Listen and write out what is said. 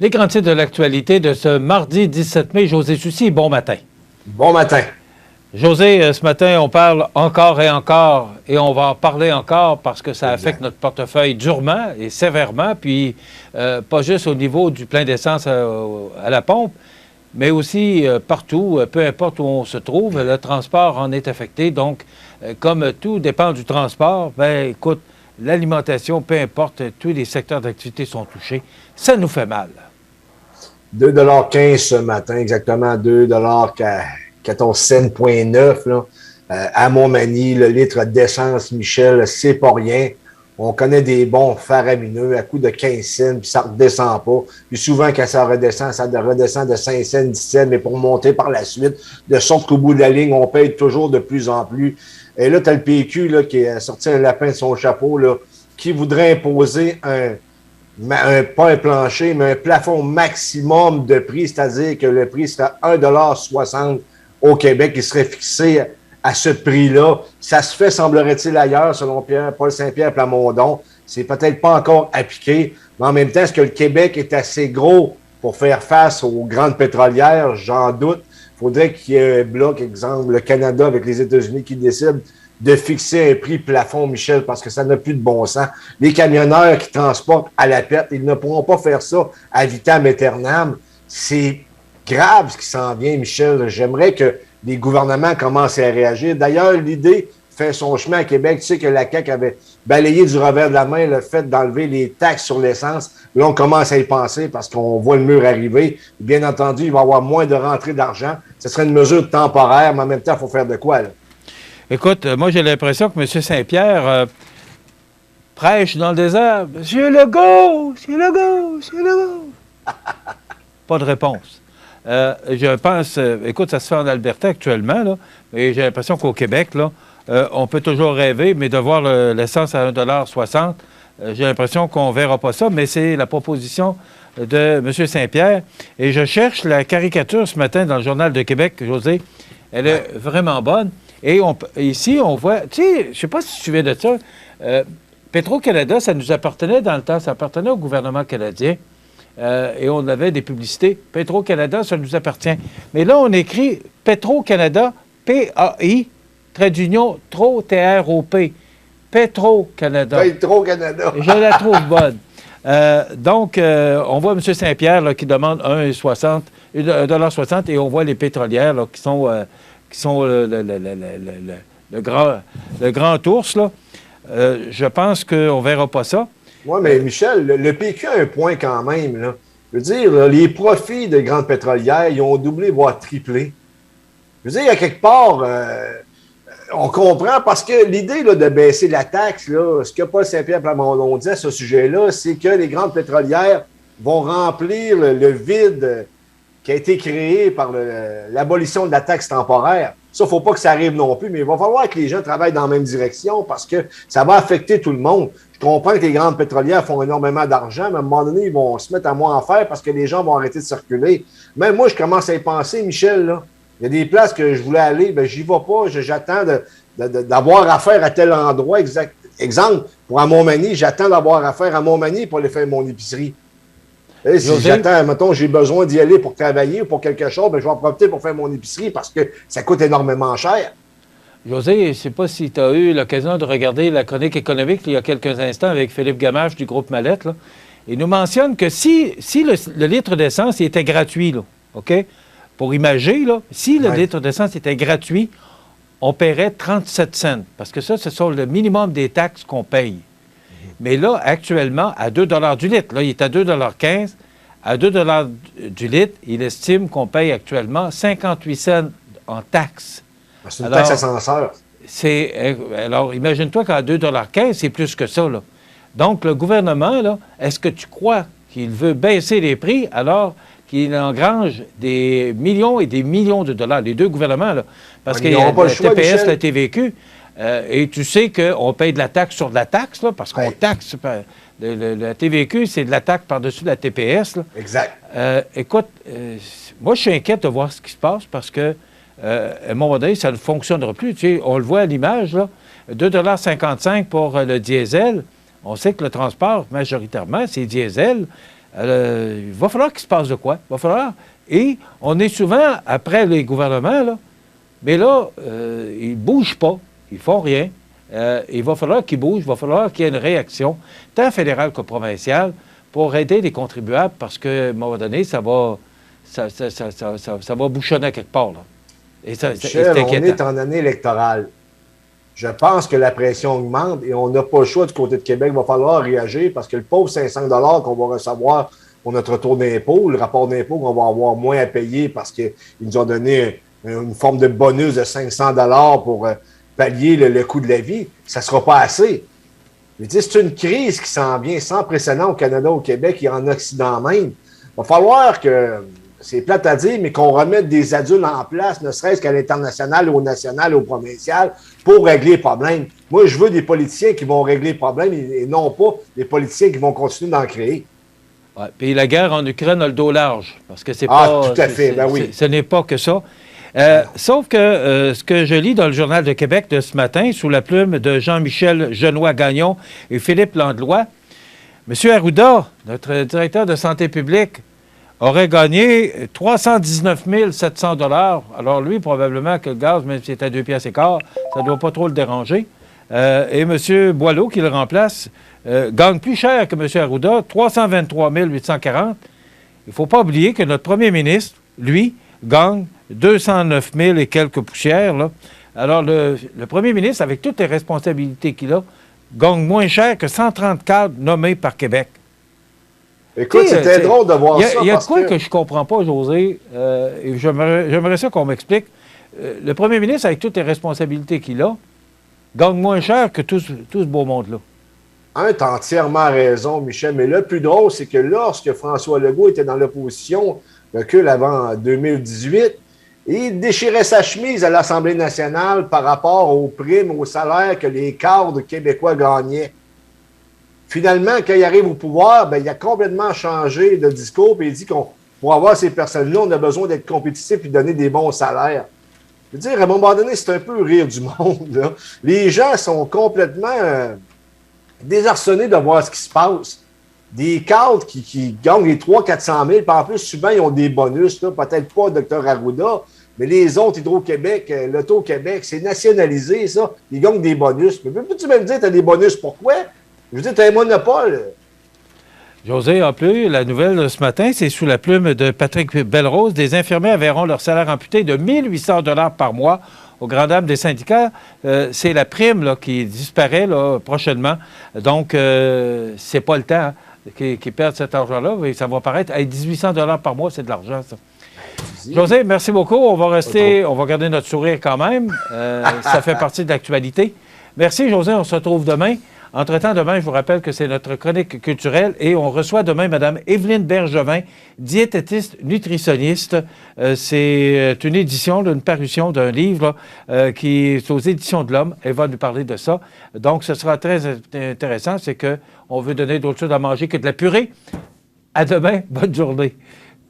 Les grands titres de l'actualité de ce mardi 17 mai, José Soucy, bon matin. Bon matin. José, ce matin, on parle encore et on va en parler encore parce que ça affecte notre portefeuille durement et sévèrement, puis pas juste au niveau du plein d'essence à la pompe, mais aussi partout, peu importe où on se trouve, le transport en est affecté. Donc, comme tout dépend du transport, bien, écoute, l'alimentation, peu importe, tous les secteurs d'activité sont touchés. Ça nous fait mal. 2,15 ce matin, exactement 2,14 $. À Montmagny, le litre d'essence, Michel, c'est pas rien. On connaît des bons faramineux à coût de 15 cents, puis ça ne redescend pas. Puis souvent, quand ça redescend de 5 cents, 10 cents, mais pour monter par la suite, de sorte qu'au bout de la ligne, on paye toujours de plus en plus. Et là, tu as le PQ là, qui a sorti un lapin de son chapeau, là, qui voudrait imposer pas un plancher, mais un plafond maximum de prix, c'est-à-dire que le prix serait 1,60 $ au Québec, qui serait fixé à ce prix-là. Ça se fait, semblerait-il, ailleurs, selon Paul Saint-Pierre Plamondon. C'est peut-être pas encore appliqué, mais en même temps, est-ce que le Québec est assez gros pour faire face aux grandes pétrolières? J'en doute. Il faudrait qu'il y ait un bloc, exemple, le Canada avec les États-Unis qui décident de fixer un prix plafond, Michel, parce que ça n'a plus de bon sens. Les camionneurs qui transportent à la perte, ils ne pourront pas faire ça à vitam aeternam. C'est grave ce qui s'en vient, Michel. J'aimerais que les gouvernements commencent à réagir. D'ailleurs, l'idée fait son chemin à Québec. Tu sais que la CAQ avait balayé du revers de la main le fait d'enlever les taxes sur l'essence. Là, on commence à y penser parce qu'on voit le mur arriver. Bien entendu, il va y avoir moins de rentrée d'argent. Ce serait une mesure temporaire, mais en même temps, il faut faire de quoi, là? Écoute, moi, j'ai l'impression que M. Saint-Pierre prêche dans le désert. Monsieur Legault, Monsieur Legault, Monsieur Legault. Pas de réponse. Je pense, écoute, ça se fait en Alberta actuellement, là, mais j'ai l'impression qu'au Québec, là, on peut toujours rêver, mais de voir l'essence à 1,60 $, j'ai l'impression qu'on ne verra pas ça, mais c'est la proposition de M. Saint-Pierre. Et je cherche la caricature ce matin dans le Journal de Québec, José. Elle est vraiment bonne. Et ici, on voit, tu sais, je ne sais pas si tu te souviens de ça, Petro-Canada, ça nous appartenait dans le temps, ça appartenait au gouvernement canadien. Et on avait des publicités. Petro-Canada, ça nous appartient. Mais là, on écrit Petro-Canada, P-A-I, trait d'union, T-R-O-P. Petro-Canada. Petro-Canada. Je la trouve bonne. Donc, on voit M. Saint-Pierre là, qui demande 1,60 $, et on voit les pétrolières là, qui sont le grand ours, là. Je pense qu'on ne verra pas ça. Oui, mais Michel, le PQ a un point quand même, là. Je veux dire, là, les profits de grandes pétrolières, ils ont doublé, voire triplé. Je veux dire, à quelque part, on comprend, parce que l'idée là, de baisser la taxe, là, ce que Paul Saint-Pierre Plamondon dit à ce sujet-là, c'est que les grandes pétrolières vont remplir le vide qui a été créé par l'abolition de la taxe temporaire. Ça, il ne faut pas que ça arrive non plus, mais il va falloir que les gens travaillent dans la même direction parce que ça va affecter tout le monde. Je comprends que les grandes pétrolières font énormément d'argent, mais à un moment donné, ils vont se mettre à moins en faire parce que les gens vont arrêter de circuler. Même moi, je commence à y penser, Michel, là. Il y a des places que je voulais aller, bien, j'y vais pas, j'attends d'avoir affaire à tel endroit. Exemple, pour à Montmagny, j'attends d'avoir affaire à Montmagny pour aller faire mon épicerie. Et si j'attends, mettons, j'ai besoin d'y aller pour travailler ou pour quelque chose, bien, je vais en profiter pour faire mon épicerie parce que ça coûte énormément cher. José, je ne sais pas si tu as eu l'occasion de regarder la chronique économique il y a quelques instants avec Philippe Gamache du groupe Mallette. Là. Il nous mentionne que si le litre d'essence était gratuit, là, OK? Pour imager, là, si le litre d'essence était gratuit, on paierait 37 cents. Parce que ça, ce sont le minimum des taxes qu'on paye. Mais là, actuellement, à 2 $ du litre, là, il est à 2,15 $. À 2 $ du litre, il estime qu'on paye actuellement 58 cents en taxes. C'est une taxe ascenseur. Alors, imagine-toi qu'à 2,15 $, c'est plus que ça, là. Donc, le gouvernement, là, est-ce que tu crois qu'il veut baisser les prix alors qu'il engrange des millions et des millions de dollars, les deux gouvernements, là? Parce qu'il y a le TPS, la TVQ, et tu sais qu'on paye de la taxe sur de la taxe, là, parce qu'on taxe. La TVQ, c'est de la taxe par-dessus de la TPS. Là. Exact. Écoute, moi, je suis inquiète de voir ce qui se passe parce que, à un moment donné, ça ne fonctionnera plus. Tu sais, on le voit à l'image, là, 2,55 $ pour le diesel. On sait que le transport, majoritairement, c'est diesel. Il va falloir qu'il se passe de quoi. Il va falloir. Et on est souvent après les gouvernements, là, mais là, ils ne bougent pas, ils ne font rien. Il va falloir qu'ils bougent, il va falloir qu'il y ait une réaction, tant fédérale que provinciale, pour aider les contribuables, parce qu'à un moment donné, ça va bouchonner à quelque part. Là. Et ça, Michel, on est en année électorale. Je pense que la pression augmente et on n'a pas le choix du côté de Québec. Il va falloir réagir parce que le pauvre 500 $ qu'on va recevoir pour notre retour d'impôt, le rapport d'impôt qu'on va avoir moins à payer parce qu'ils nous ont donné une forme de bonus de 500 $ pour pallier le coût de la vie, ça ne sera pas assez. C'est une crise qui s'en vient sans précédent au Canada, au Québec et en Occident même. Il va falloir que, c'est plate à dire, mais qu'on remette des adultes en place, ne serait-ce qu'à l'international, au national, au provincial, pour régler les problèmes. Moi, je veux des politiciens qui vont régler les problèmes et non pas des politiciens qui vont continuer d'en créer. Ouais, puis la guerre en Ukraine a le dos large, parce que c'est pas... tout à fait, ben oui. Ce n'est pas que ça. Sauf que ce que je lis dans le Journal de Québec de ce matin, sous la plume de Jean-Michel Genois-Gagnon et Philippe Landlois, M. Arruda, notre directeur de santé publique, aurait gagné 319 700 $. Alors lui, probablement que le gaz, même si c'est à 2 piastres et quart, ça ne doit pas trop le déranger. Et M. Boileau, qui le remplace, gagne plus cher que M. Arruda, 323 840. Il ne faut pas oublier que notre premier ministre, lui, gagne 209 000 et quelques poussières. Là. Alors, le premier ministre, avec toutes les responsabilités qu'il a, gagne moins cher que 130 cadres nommés par Québec. Écoute, c'était drôle de voir ça. Il y a de quoi que je ne comprends pas, José, et j'aimerais ça qu'on m'explique. Le premier ministre, avec toutes les responsabilités qu'il a, gagne moins cher que tout ce beau monde-là. Tu as entièrement raison, Michel. Mais le plus drôle, c'est que lorsque François Legault était dans l'opposition, recul avant 2018, il déchirait sa chemise à l'Assemblée nationale par rapport aux primes, aux salaires que les cadres québécois gagnaient. Finalement, quand il arrive au pouvoir, il a complètement changé de discours et il dit qu'on pour avoir ces personnes-là, on a besoin d'être compétitif et de donner des bons salaires. Je veux dire, à un moment donné, c'est un peu rire du monde. Là. Les gens sont complètement désarçonnés de voir ce qui se passe. Des cadres qui gagnent les 300-400 000, puis en plus, souvent, ils ont des bonus. Là. Peut-être pas Dr Arruda, mais les autres, Hydro-Québec, l'Auto-Québec, c'est nationalisé, ça. Ils gagnent des bonus. Mais peux-tu me dire, tu as des bonus, pourquoi? Je veux dire, tu as un monopole. José, en plus, la nouvelle de ce matin, c'est sous la plume de Patrick Belrose. Des infirmiers verront leur salaire amputé de 1 800 $ par mois. Aux grandes dames des syndicats, c'est la prime là, qui disparaît là, prochainement. Donc, c'est pas le temps hein, qu'ils perdent cet argent-là. Et ça va paraître à 1 800 $ par mois, c'est de l'argent, ça. José, merci beaucoup. On va garder notre sourire quand même. Ça fait partie de l'actualité. Merci, José. On se retrouve demain. Entre-temps, demain, je vous rappelle que c'est notre chronique culturelle et on reçoit demain Mme Évelyne Bergevin, diététiste nutritionniste. C'est une édition, une parution d'un livre là, qui est aux Éditions de l'Homme. Elle va nous parler de ça. Donc, ce sera très intéressant. C'est qu'on veut donner d'autres choses à manger que de la purée. À demain. Bonne journée.